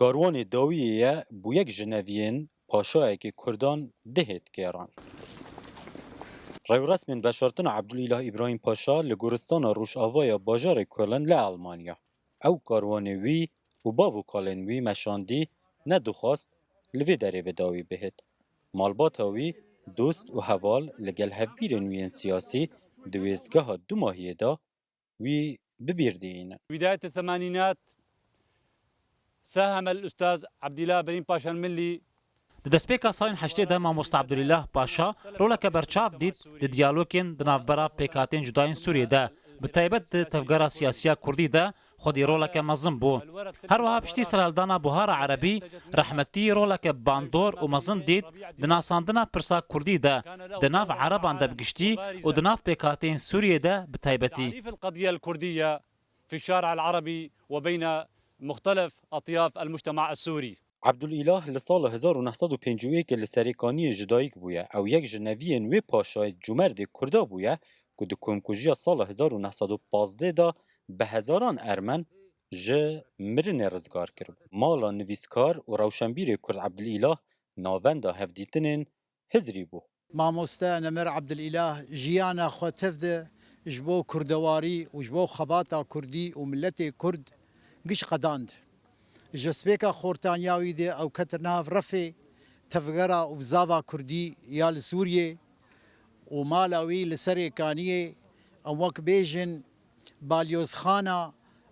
کاروان داویه بو یک جنوین پاشایه که کردان دهت گران. رئیس من وشارتن عبدالله ابراهیم پاشا لگورستان روش آوای باجار کلن لآلمانیا. او کاروان وی و باو کالن وی مشاندی ندخواست لوی داره به داوی بهت. مالبات وی دوست و حوال لگل هفبیر نوین سیاسی دویزگاه دو ماهیه دا وی ببیردین. بداية الثمانينات ساهم الأستاذ عبد الله بريم باشا الملي دەستپێکا ساڵین هەشتێدا مامۆستا عەبدولله پاشا ڕۆڵەکە بەرچاو دیت di دیالۆگên di navbera pêkhatên cudayên Sûriyê de bi taybet di tevgera siyasiya Kurdî de xwedî roleke mezin bû. Her wiha piştî serhildana Buhara Erebî rehmetî roleke bandor û mezin dît di nasandina pirsa Kurdî de di nav Ereban de bi giştî û di nav pêkhatên Sûriyê de bi taybetî. تعريف القضية الكردية في الشارع العربي وبين مختلف أطياف المجتمع السوري. عبدالله لسال 1951 لسریکانی جدایک بویه او یک جنوین وی پاشای جمرد کردا بویه که دو کمکوژی سال 1915 دا به هزاران ارمن جه مرن رزگار کرد. مالا نویسکار و روشنبیر کرد عبدالله ناوند هفدیتنین هزری بو. مامۆستا نەمەر عەبدولئیله ژیانە خۆ تەفدە ji bo kurdewarî û ji bo xebata Kurdî û milletê Kurd giş qedand. Ji spêka xortaniya wî de ew ketin nav refê tevgera û zava Kurdî ya li Sûriyê û mala wî li serê kaniyê em wek bêjin balyozxana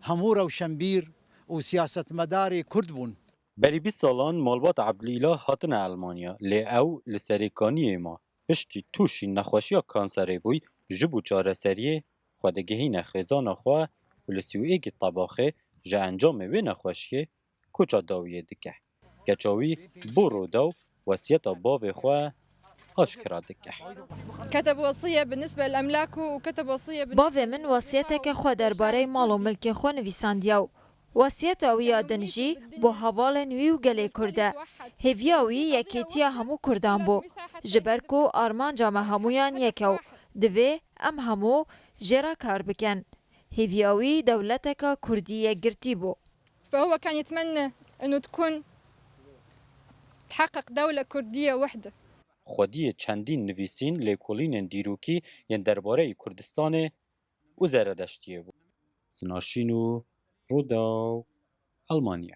hemû rewşenbîr û siyasetmedarê Kurd bûn. بری 20 سالان مالبات عبدالله هاتن المانیا لی او لسریکانی ما پشتی توشی نخوشیا کانسری بوی جبو چاره سریه خودگهی نخیزان خواه و لسیوئه گی طباخه جا انجام وی نخوشیه کچا داویه دکه گچاوی برو داو وسیعتا باو خواه آشکرا دکه. كتب وصية بالنسبة للأملاك وكتب وصية باوی من وصیتک خو درباره مال و ملک خو نویساندیو. وصیت اویا دنجی بو حوالن ویو گله کرده. هیویاوی یکیتیا همو کردان بو. جبرکو آرمان جامع همویان یکو. دوی ام همو جرا کار بکن. هیویاوی دولتک کردیه گرتی بو. فهو كان يتمنى أنه تكون تحقق دولة كردية وحدة. خودی چندین نویسین لیکولین دیروکی ین درباره کردستان او زردشتیه بود. سنارشین و روداو آلمانیا.